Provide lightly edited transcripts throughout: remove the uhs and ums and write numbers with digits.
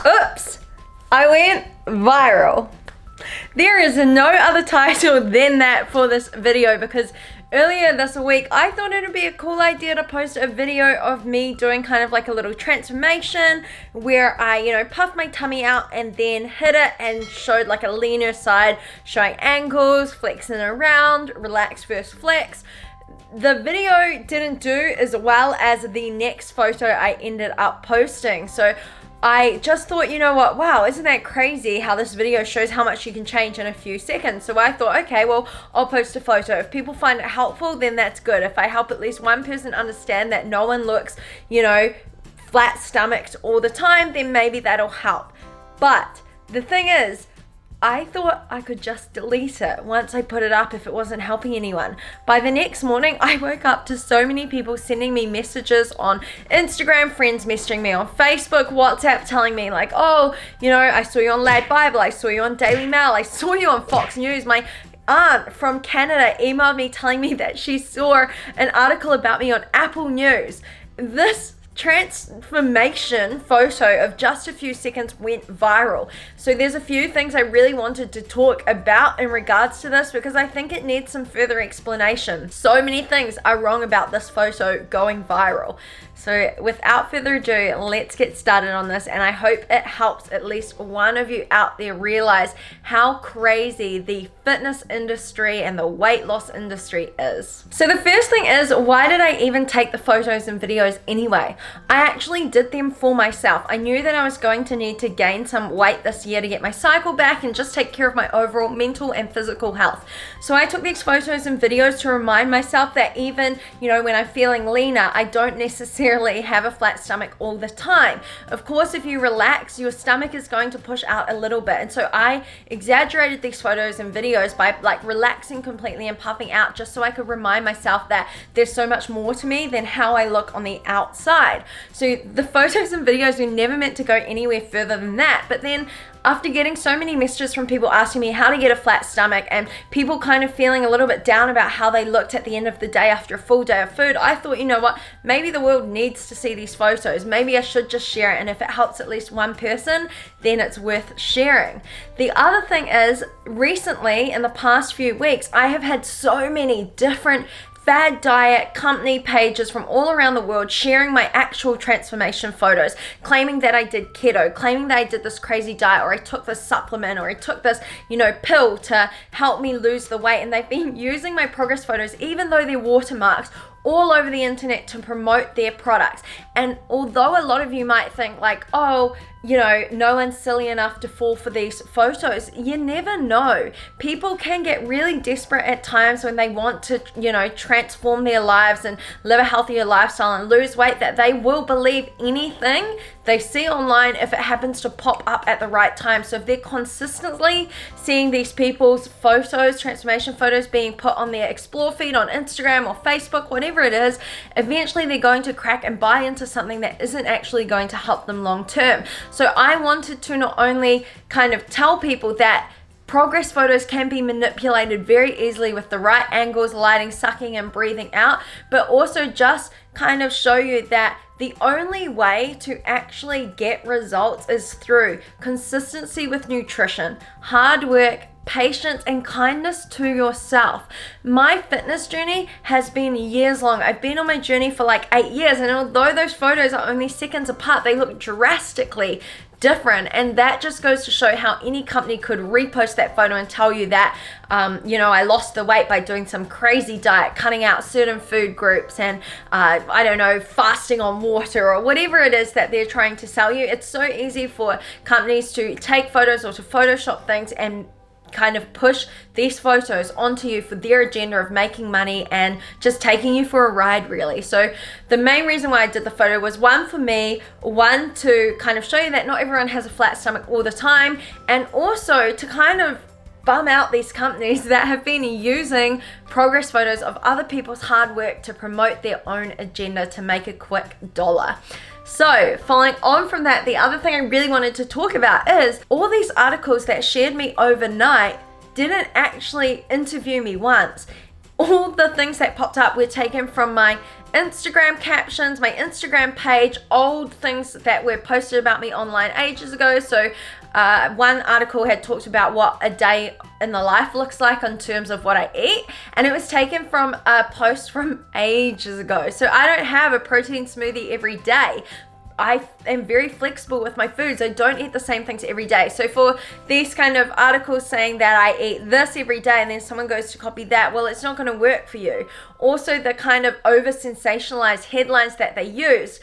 Oops, I went viral. There is no other title than that for this video because earlier this week I thought it would be a cool idea to post a video of me doing kind of like a little transformation where I, puffed my tummy out and then hit it and showed like a leaner side, showing angles, flexing around, relax versus flex. The video didn't do as well as the next photo I ended up posting. So I just thought, you know what, wow, isn't that crazy how this video shows how much you can change in a few seconds. So I thought, okay, well, I'll post a photo. If people find it helpful, then that's good. If I help at least one person understand that no one looks, flat stomached all the time, then maybe that'll help. But the thing is, I thought I could just delete it once I put it up if it wasn't helping anyone. By the next morning, I woke up to so many people sending me messages on Instagram, friends messaging me on Facebook, WhatsApp, telling me like, oh, I saw you on Lad Bible, I saw you on Daily Mail, I saw you on Fox News. My aunt from Canada emailed me telling me that she saw an article about me on Apple News. This transformation photo of just a few seconds went viral. So there's a few things I really wanted to talk about in regards to this because I think it needs some further explanation. So many things are wrong about this photo going viral. So without further ado, let's get started on this, and I hope it helps at least one of you out there realize how crazy the fitness industry and the weight loss industry is. So the first thing is, why did I even take the photos and videos anyway? I actually did them for myself. I knew that I was going to need to gain some weight this year to get my cycle back and just take care of my overall mental and physical health. So I took these photos and videos to remind myself that even, when I'm feeling leaner, I don't necessarily have a flat stomach all the time. Of course, if you relax, your stomach is going to push out a little bit. And so I exaggerated these photos and videos by like relaxing completely and puffing out just so I could remind myself that there's so much more to me than how I look on the outside. So the photos and videos were never meant to go anywhere further than that. But then after getting so many messages from people asking me how to get a flat stomach and people kind of feeling a little bit down about how they looked at the end of the day after a full day of food, I thought, you know what, maybe the world needs to see these photos. Maybe I should just share it, and if it helps at least one person, then it's worth sharing. The other thing is, recently, in the past few weeks, I have had so many different fad diet company pages from all around the world sharing my actual transformation photos, claiming that I did keto, claiming that I did this crazy diet, or I took this supplement, or I took this, pill to help me lose the weight. And they've been using my progress photos, even though they're watermarks, all over the internet to promote their products. And although a lot of you might think like, oh, no one's silly enough to fall for these photos, you never know. People can get really desperate at times when they want to, transform their lives and live a healthier lifestyle and lose weight, that they will believe anything they see online if it happens to pop up at the right time. So if they're consistently seeing these people's photos, transformation photos being put on their explore feed on Instagram or Facebook, whatever it is, eventually they're going to crack and buy into something that isn't actually going to help them long term. So I wanted to not only kind of tell people that progress photos can be manipulated very easily with the right angles, lighting, sucking and breathing out, but also just kind of show you that the only way to actually get results is through consistency with nutrition, hard work, patience and kindness to yourself. My fitness journey has been years long. I've been on my journey for like 8 years, and although those photos are only seconds apart, they look drastically different. And that just goes to show how any company could repost that photo and tell you that I lost the weight by doing some crazy diet, cutting out certain food groups and fasting on water or whatever it is that they're trying to sell you. It's so easy for companies to take photos or to Photoshop things and kind of push these photos onto you for their agenda of making money and just taking you for a ride, really. So the main reason why I did the photo was one, for me, one, to kind of show you that not everyone has a flat stomach all the time, and also to kind of bum out these companies that have been using progress photos of other people's hard work to promote their own agenda to make a quick dollar. So following on from that, the other thing I really wanted to talk about is all these articles that shared me overnight didn't actually interview me once. All the things that popped up were taken from my Instagram captions, my Instagram page, old things that were posted about me online ages ago. So one article had talked about what a day in the life looks like in terms of what I eat, and it was taken from a post from ages ago. So I don't have a protein smoothie every day. I am very flexible with my foods. I don't eat the same things every day. So for these kind of articles saying that I eat this every day and then someone goes to copy that, well, it's not going to work for you. Also, the kind of over sensationalized headlines that they use,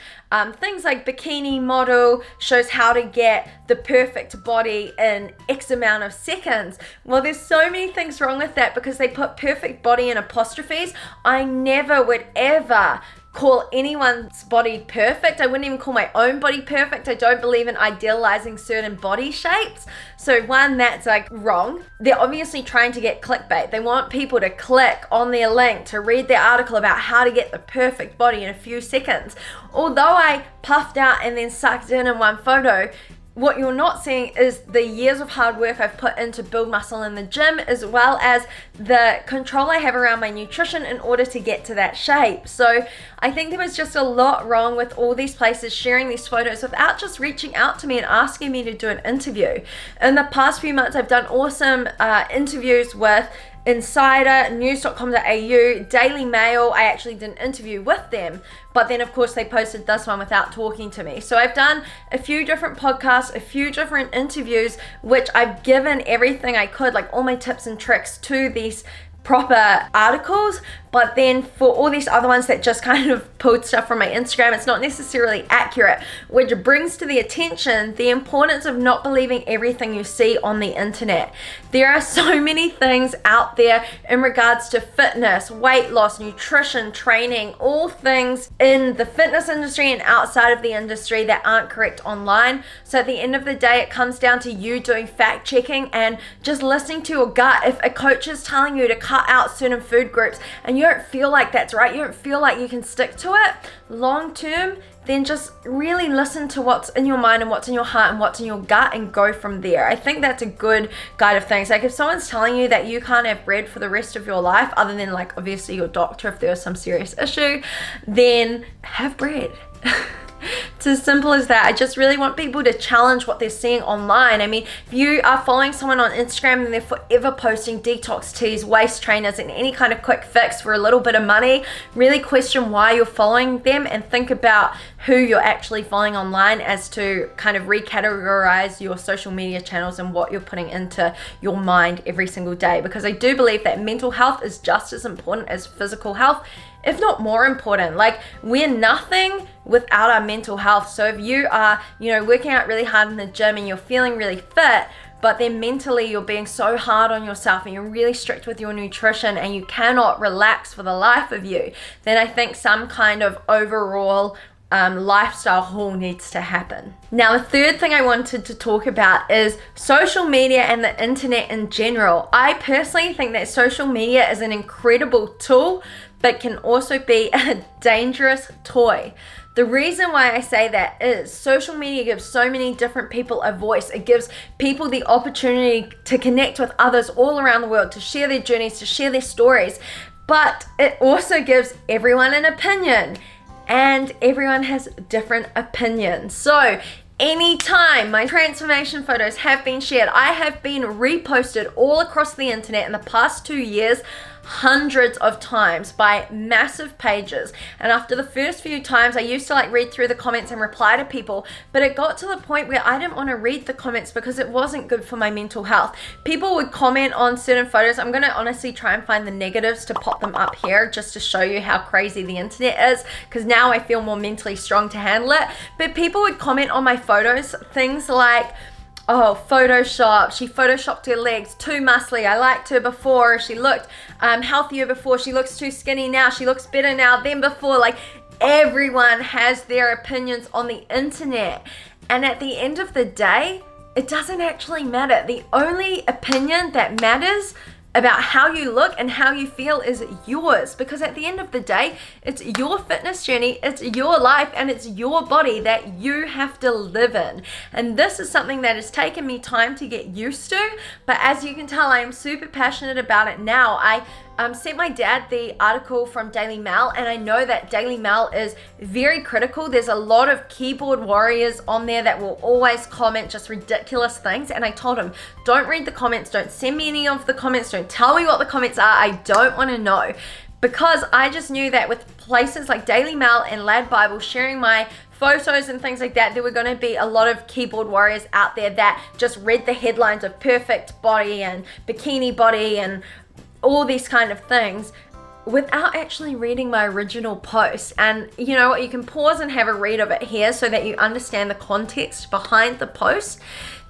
things like bikini model shows how to get the perfect body in X amount of seconds. Well, there's so many things wrong with that because they put perfect body in apostrophes. I never would ever call anyone's body perfect. I wouldn't even call my own body perfect. I don't believe in idealizing certain body shapes. So one, that's like wrong. They're obviously trying to get clickbait. They want people to click on their link to read their article about how to get the perfect body in a few seconds. Although I puffed out and then sucked in one photo, what you're not seeing is the years of hard work I've put in to build muscle in the gym, as well as the control I have around my nutrition in order to get to that shape. So I think there was just a lot wrong with all these places sharing these photos without just reaching out to me and asking me to do an interview. In the past few months, I've done awesome interviews with Insider, news.com.au, Daily Mail. I actually did an interview with them, but then of course they posted this one without talking to me. So I've done a few different podcasts, a few different interviews, which I've given everything I could, like all my tips and tricks to these proper articles. But then for all these other ones that just kind of pulled stuff from my Instagram, it's not necessarily accurate, which brings to the attention the importance of not believing everything you see on the internet. There are so many things out there in regards to fitness, weight loss, nutrition, training, all things in the fitness industry and outside of the industry that aren't correct online. So at the end of the day, it comes down to you doing fact checking and just listening to your gut. If a coach is telling you to cut out certain food groups and you don't feel like that's right, you don't feel like you can stick to it long term, then just really listen to what's in your mind and what's in your heart and what's in your gut and go from there. I think that's a good guide of things. Like if someone's telling you that you can't have bread for the rest of your life, other than like obviously your doctor if there was some serious issue, then have bread. It's as simple as that. I just really want people to challenge what they're seeing online. I mean, if you are following someone on Instagram and they're forever posting detox teas, waist trainers, and any kind of quick fix for a little bit of money, really question why you're following them and think about who you're actually following online as to kind of recategorize your social media channels and what you're putting into your mind every single day. Because I do believe that mental health is just as important as physical health, if not more important. Like, we're nothing without our mental health. So if you are, working out really hard in the gym and you're feeling really fit, but then mentally you're being so hard on yourself and you're really strict with your nutrition and you cannot relax for the life of you, then I think some kind of overall lifestyle haul needs to happen. Now, the third thing I wanted to talk about is social media and the internet in general. I personally think that social media is an incredible tool, but can also be a dangerous toy. The reason why I say that is social media gives so many different people a voice. It gives people the opportunity to connect with others all around the world, to share their journeys, to share their stories, but it also gives everyone an opinion. And everyone has different opinions. So anytime my transformation photos have been shared, I have been reposted all across the internet in the past 2 years, hundreds of times by massive pages. And after the first few times, I used to read through the comments and reply to people, but it got to the point where I didn't want to read the comments because it wasn't good for my mental health. People would comment on certain photos. I'm going to honestly try and find the negatives to pop them up here just to show you how crazy the internet is, because now I feel more mentally strong to handle it. But people would comment on my photos, things like, oh, Photoshop, she photoshopped her legs, too muscly, I liked her before, she looked healthier before, she looks too skinny now, she looks better now than before. Like, everyone has their opinions on the internet, and at the end of the day, it doesn't actually matter. The only opinion that matters about how you look and how you feel is yours, because at the end of the day, it's your fitness journey, it's your life, and it's your body that you have to live in. And this is something that has taken me time to get used to, but as you can tell, I am super passionate about it now. I sent my dad the article from Daily Mail, and I know that Daily Mail is very critical. There's a lot of keyboard warriors on there that will always comment just ridiculous things, and I told him, don't read the comments, don't send me any of the comments, don't tell me what the comments are, I don't want to know. Because I just knew that with places like Daily Mail and Lad Bible sharing my photos and things like that, there were going to be a lot of keyboard warriors out there that just read the headlines of perfect body and bikini body and all these kind of things without actually reading my original post. And you know what, you can pause and have a read of it here so that you understand the context behind the post.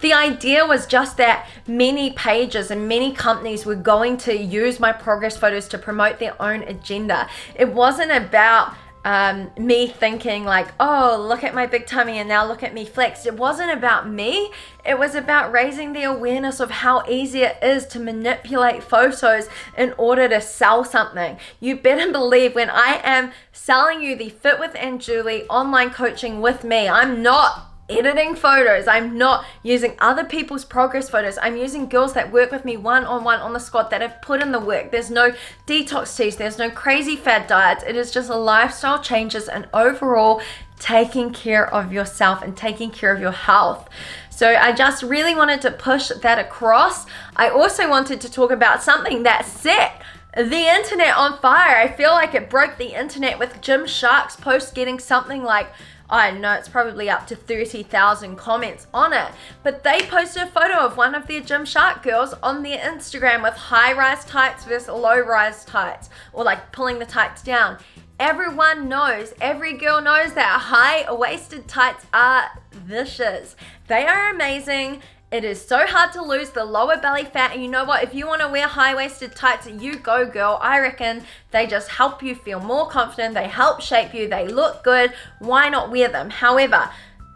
The idea was just that many pages and many companies were going to use my progress photos to promote their own agenda. It wasn't about me thinking like, oh, look at my big tummy and now look at me flexed. It wasn't about me. It was about raising the awareness of how easy it is to manipulate photos in order to sell something. You better believe when I am selling you the Fit with Anjuli online coaching with me, I'm not editing photos. I'm not using other people's progress photos. I'm using girls that work with me one-on-one on the squad that have put in the work. There's no detox teas. There's no crazy fad diets. It is just a lifestyle changes and overall taking care of yourself and taking care of your health. So I just really wanted to push that across. I also wanted to talk about something that set the internet on fire. I feel like it broke the internet with GymShark's post getting something like, I know it's probably up to 30,000 comments on it, but they posted a photo of one of their GymShark girls on their Instagram with high-rise tights versus low-rise tights, or like pulling the tights down. Everyone knows, every girl knows that high-waisted tights are vicious. They are amazing. It is so hard to lose the lower belly fat, and you know what? If you want to wear high-waisted tights, you go, girl. I reckon they just help you feel more confident. They help shape you. They look good. Why not wear them? However,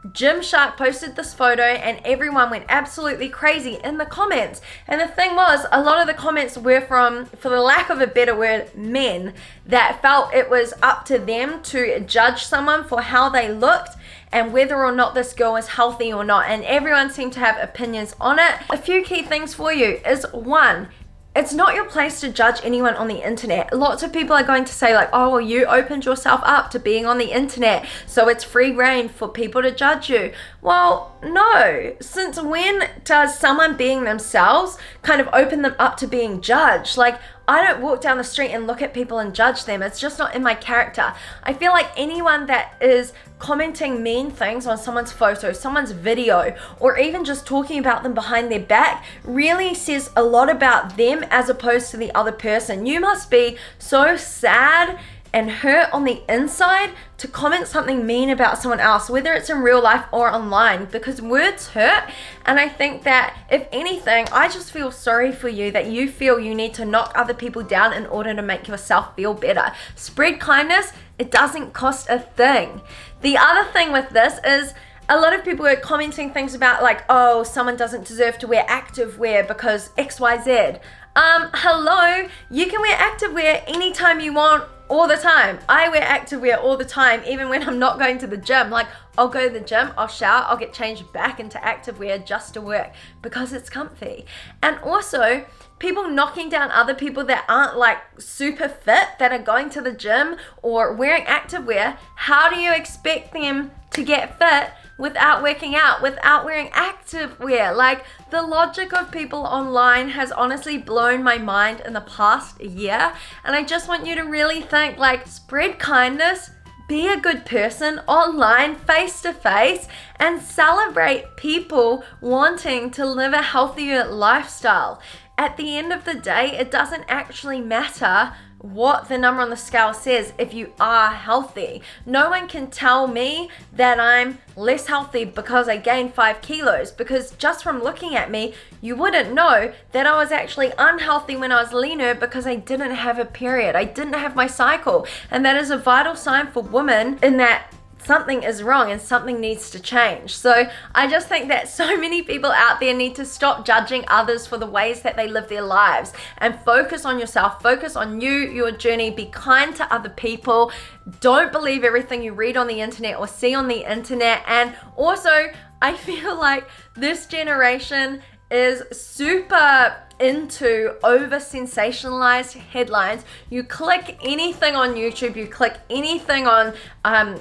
GymShark posted this photo and everyone went absolutely crazy in the comments. And the thing was, a lot of the comments were from, for the lack of a better word, men that felt it was up to them to judge someone for how they looked and whether or not this girl is healthy or not. And everyone seemed to have opinions on it. A few key things for you is, one, it's not your place to judge anyone on the internet. Lots of people are going to say like, oh, well, you opened yourself up to being on the internet, so it's free reign for people to judge you. Well, no. Since when does someone being themselves kind of open them up to being judged? Like, I don't walk down the street and look at people and judge them. It's just not in my character. I feel like anyone that is commenting mean things on someone's photo, someone's video, or even just talking about them behind their back really says a lot about them as opposed to the other person. You must be so sad and hurt on the inside to comment something mean about someone else, whether it's in real life or online, because words hurt. And I think that if anything, I just feel sorry for you that you feel you need to knock other people down in order to make yourself feel better. Spread kindness. It doesn't cost a thing. The other thing with this is a lot of people are commenting things about like, oh, someone doesn't deserve to wear activewear because XYZ. Hello, you can wear activewear anytime you want, all the time. I wear activewear all the time, even when I'm not going to the gym. Like, I'll go to the gym, I'll shower, I'll get changed back into activewear just to work because it's comfy. And also, people knocking down other people that aren't like super fit, that are going to the gym or wearing activewear, how do you expect them to get fit without working out, without wearing activewear? Like, the logic of people online has honestly blown my mind in the past year. And I just want you to really think, like, spread kindness, be a good person online, face to face, and celebrate people wanting to live a healthier lifestyle. At the end of the day, it doesn't actually matter what the number on the scale says if you are healthy. No one can tell me that I'm less healthy because I gained 5 kilos, because just from looking at me, you wouldn't know that I was actually unhealthy when I was leaner because I didn't have a period. I didn't have my cycle. And that is a vital sign for women in that something is wrong and something needs to change. So I just think that so many people out there need to stop judging others for the ways that they live their lives and focus on yourself, focus on you, your journey, be kind to other people. Don't believe everything you read on the internet or see on the internet. And also, I feel like this generation is super into over sensationalized headlines. You click anything on YouTube, you click anything on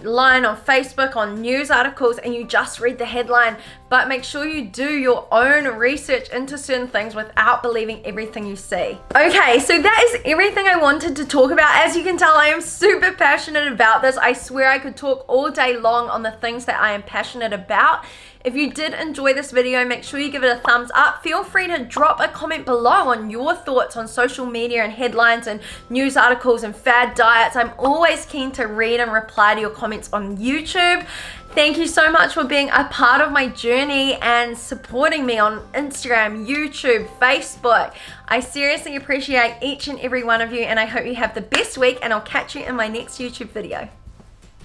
line on Facebook, on news articles, and you just read the headline, but make sure you do your own research into certain things without believing everything you see. Okay, so that is everything I wanted to talk about. As you can tell, I am super passionate about this. I swear I could talk all day long on the things that I am passionate about. If you did enjoy this video, make sure you give it a thumbs up. Feel free to drop a comment below on your thoughts on social media and headlines and news articles and fad diets. I'm always keen to read and reply to your comments on YouTube. Thank you so much for being a part of my journey and supporting me on Instagram, YouTube, Facebook. I seriously appreciate each and every one of you, and I hope you have the best week, and I'll catch you in my next YouTube video.